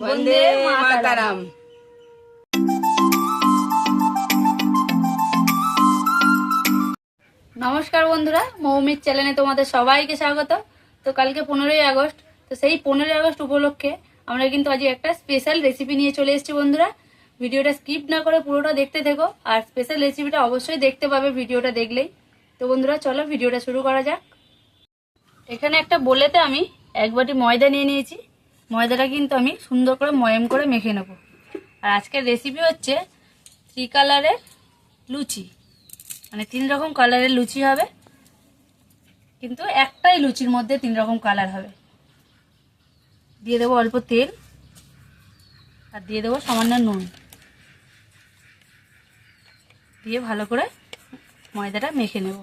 বন্দে মাতারাম। নমস্কার বন্ধুরা, মৌমির চ্যানেলে তোমাদের সবাইকে স্বাগত। তো কালকে 15ই আগস্ট, তো সেই 15ই আগস্ট উপলক্ষে আমরা কিন্তু আজ একটা স্পেশাল রেসিপি নিয়ে চলে এসেছি বন্ধুরা। ভিডিওটা স্কিপ না করে পুরোটা দেখতে থেকো, আর স্পেশাল রেসিপিটা অবশ্যই দেখতে পাবে ভিডিওটা দেখলেই। তো বন্ধুরা চলো ভিডিওটা শুরু করা যাক। এখানে একটা বোলেতে আমি 1 বাটি ময়দা নিয়ে নিয়েছি। ময়দাটা কিন্তু আমি সুন্দর করে ময়াম করে মেখে নেব। আর আজকের রেসিপি হচ্ছে 3 কালারের লুচি, মানে 3 রকম কালারের লুচি হবে, কিন্তু একটাই লুচির মধ্যে 3 রকম কালার হবে। দিয়ে দেবো অল্প তেল, আর দিয়ে দেবো সামান্য নুন, দিয়ে ভালো করে ময়দাটা মেখে নেব।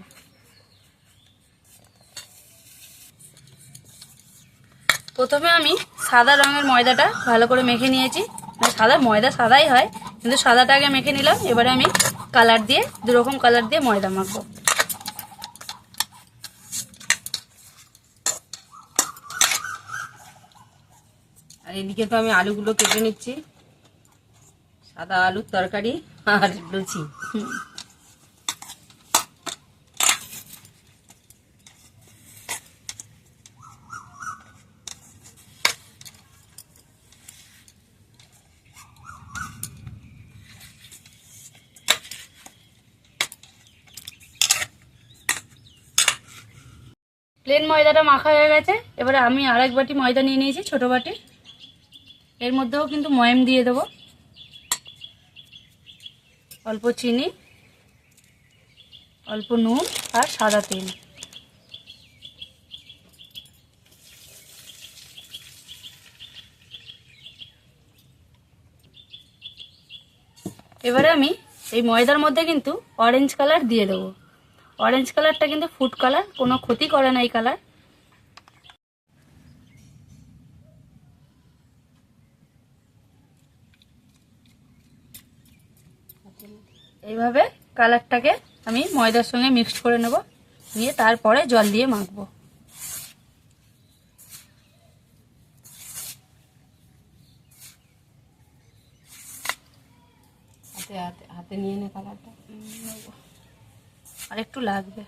প্রথমে আমি সাদা রঙের ময়দাটা ভালো করে মেখে নিয়েছি। সাদা ময়দা সাদাই হয়, কিন্তু সাদাটা আগে মেখে নিলাম। এবারে আমি কালার দিয়ে 2 রকম কালার দিয়ে ময়দা মাখবো। আর এদিকে তো আমি আলুগুলো কেটে নিচ্ছি, সাদা আলুর তরকারি আর লুচি। প্লেন ময়দাটা মাখা হয়ে গেছে। এবারে আমি আর 1 বাটি ময়দা নিয়ে নিয়েছি, ছোট বাটি। এর মধ্যেও কিন্তু ময়াম দিয়ে দেবো, অল্প চিনি, অল্প নুন আর সাদা তেল। এবারে আমি এই ময়দার মধ্যে কিন্তু অরেঞ্জ কালার দিয়ে দেবো। অরেঞ্জ কালারটা কিন্তু ফুড কালার, কোনো ক্ষতি করে না এই কালার। এইভাবে কালারটাকে আমি ময়দার সঙ্গে মিক্সড করে নেব, নিয়ে তারপরে জল দিয়ে মাখবো। হাতে হাতে হাতে নিয়ে নে কালারটা। আর একটু লাগবে।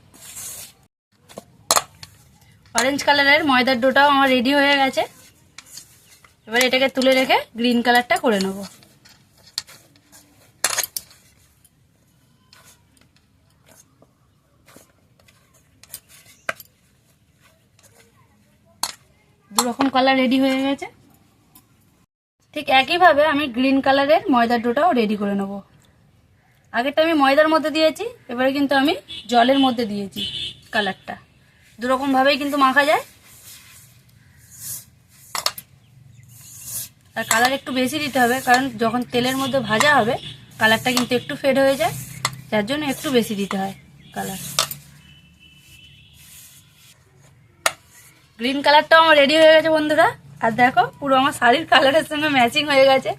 অরেঞ্জ কালারের ময়দার ডোটাও আমার রেডি হয়ে গেছে। এবার এটাকে তুলে রেখে গ্রিন কালারটা করে নেব। দু রকম কালার রেডি হয়ে গেছে। ঠিক একইভাবে আমি গ্রিন কালারের ময়দার ডোটাও রেডি করে নেব। আগেরটা আমি ময়দার মধ্যে দিয়েছি, এবারে কিন্তু আমি জলের মধ্যে দিয়েছি কালারটা। দু রকম ভাবেই কিন্তু মাখা যায়। আর কালার একটু বেশি দিতে হবে, কারণ যখন তেলের মধ্যে ভাজা হবে কালারটা কিন্তু একটু ফেড হয়ে যায়, যার জন্য একটু বেশি দিতে হয় কালার। গ্রিন কালারটাও আমার রেডি হয়ে গেছে বন্ধুরা। আর দেখো পুরো আমার শাড়ির কালারের সঙ্গে ম্যাচিং হয়ে গেছে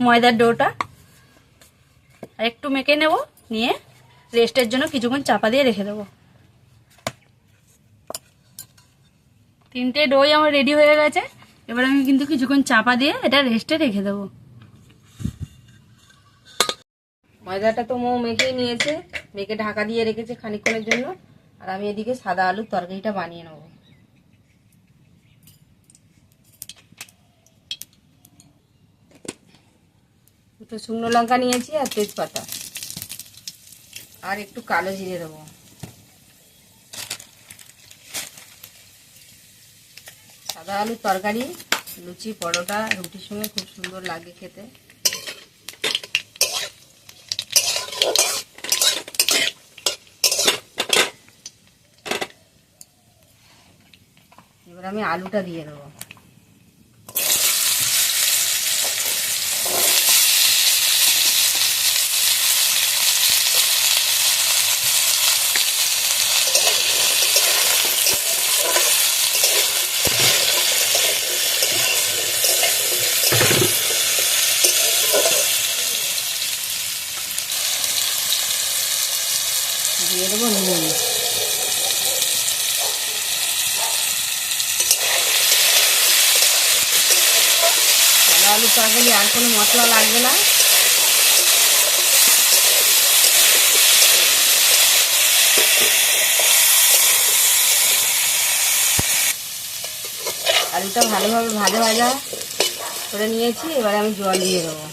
ময়দার ডোটা। আর একটু মেখে নেব, নিয়ে রেস্টের জন্য কিছুক্ষণ চাপা দিয়ে রেখে দেবো। 3টে ডোই আমার রেডি হয়ে গেছে। এবার আমি কিন্তু কিছুক্ষণ চাপা দিয়ে এটা রেস্টে রেখে দেবো। ময়দাটা তো মৌ মেখেই নিয়েছে, মেখে ঢাকা দিয়ে রেখেছে খানিকক্ষণের জন্য। আর আমি এদিকে সাদা আলুর তরকারিটা বানিয়ে নেব। দুটো শুকনো লঙ্কা নিয়েছি আর তেজপাতা, আর একটু কালো জিরে দেবো। সাদা আলুর তরকারি লুচি, পরোটা, রুটির সঙ্গে খুব সুন্দর লাগে খেতে। এবার আমি আলুটা দিয়ে দেবো। দিয়ে দেবো নুন। আলুর তরকারি, আর কোনো মশলা লাগবে না। আলুটা ভালোভাবে ভাজা ভাজা করে নিয়েছি, এবারে আমি জল দিয়ে দেবো।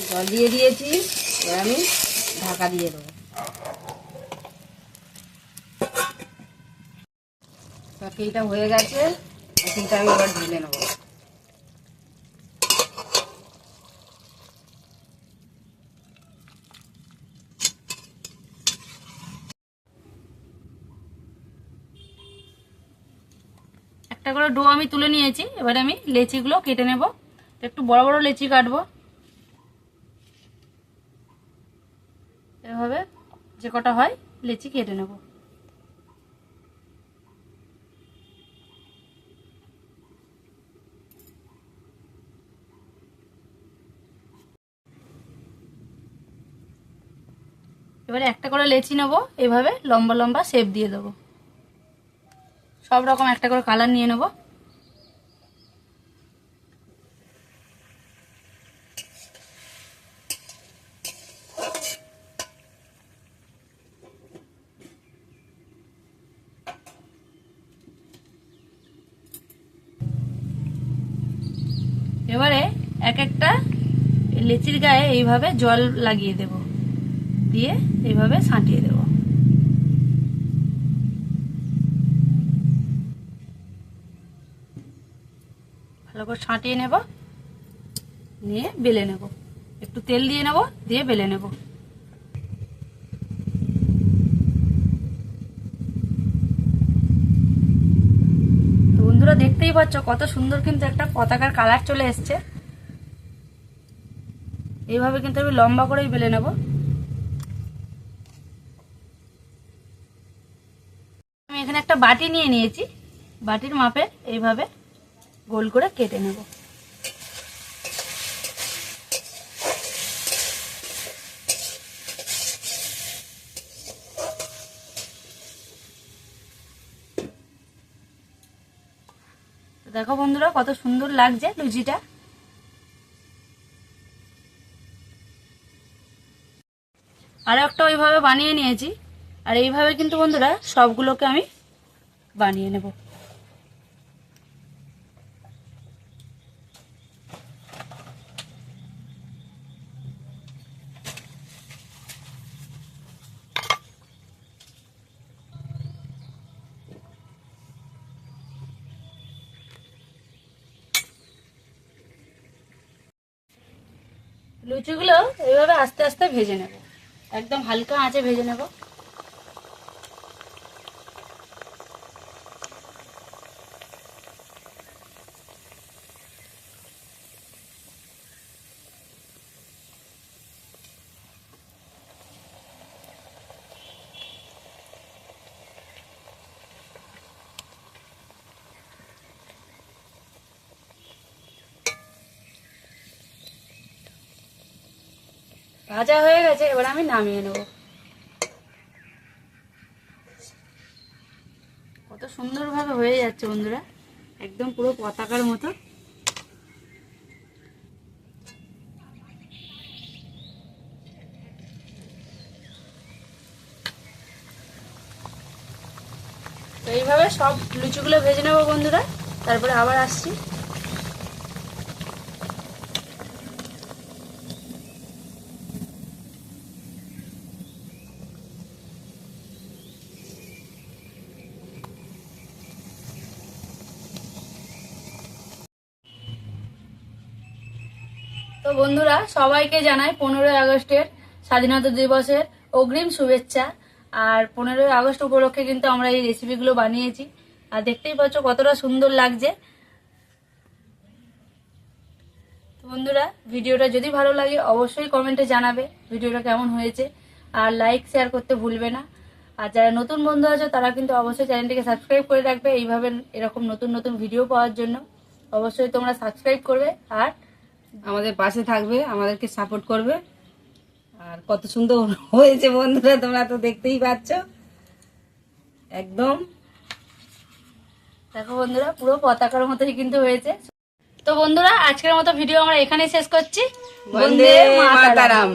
জল দিয়ে দিয়েছি, এবার আমি ঢাকা দিয়ে দেবো। তরকারিটা হয়ে গেছে, তরকারিটা আমি এবার ঢেলে নেবো। একটা করে ডো আমি তুলে নিয়েছি, এবারে আমি লেচিগুলো কেটে নেব। একটু বড় বড় লেচি কাটবো, এভাবে যে কটা হয় লেচি কেটে নেব। এবারে একটা করে লেচি নেব, এভাবে লম্বা লম্বা শেপ দিয়ে দেবো। সব রকম একটা করে কালার নিয়ে নেব। এবারে এক একটা লেচির গায়ে এইভাবে জল লাগিয়ে দেব, দিয়ে এইভাবে ছাঁটিয়ে দেব। ভালো করে ছাঁটিয়ে নেব, নিয়ে বেলে নেব। একটু তেল দিয়ে নেব, দিয়ে বেলে নেব। তো বন্ধুরা দেখতেই পাচ্ছ কত সুন্দর কিন্তু একটা পতাকার কালার চলে এসছে। এইভাবে কিন্তু আমি লম্বা করেই বেলে নেব। আমি এখানে একটা বাটি নিয়ে নিয়েছি, বাটির মাপে এইভাবে গোল করে কেটে নেব। দেখো বন্ধুরা কত সুন্দর লাগছে লুচিটা। আরো একটা ওইভাবে বানিয়ে নিয়েছি, আর এইভাবে কিন্তু বন্ধুরা সবগুলোকে আমি বানিয়ে নেব। লুচিগুলো এইভাবে আস্তে আস্তে ভেজে নেব, একদম হালকা আঁচে ভেজে নেব। ভাজা হয়ে গেছে, এবার আমি নামিয়ে নেব। কত সুন্দরভাবে হয়ে যাচ্ছে বন্ধুরা, একদম পুরো পতাকার মতো। তো এইভাবে সব লুচিগুলো ভেজে নেবো বন্ধুরা, তারপরে আবার আসছি। তো বন্ধুরা সবাইকে জানাই 15ই আগস্টের স্বাধীনতা দিবসের অগ্রিম শুভেচ্ছা। আর 15ই আগস্ট উপলক্ষে কিন্তু আমরা এই রেসিপিগুলো বানিয়েছি, আর দেখতেই পাচ্ছ কতটা সুন্দর লাগছে। তো বন্ধুরা ভিডিওটা যদি ভালো লাগে অবশ্যই কমেন্টে জানাবে ভিডিওটা কেমন হয়েছে, আর লাইক শেয়ার করতে ভুলবে না। আর যারা নতুন বন্ধু আছে তারা কিন্তু অবশ্যই চ্যানেলটিকে সাবস্ক্রাইব করে রাখবে, এইভাবে এরকম নতুন নতুন ভিডিও পাওয়ার জন্য অবশ্যই তোমরা সাবস্ক্রাইব করবে আর আমাদের পাশে থাকবে, আমাদেরকে সাপোর্ট করবে। আর কত সুন্দর হয়েছে বন্ধুরা, তোমরা তো দেখতেই পাচ্ছ একদম। দেখো বন্ধুরা, পুরো পতাকার মতোই কিন্তু হয়েছে। তো বন্ধুরা, আজকের মতো ভিডিও আমরা এখানেই শেষ করছি। বন্দে মাতারাম।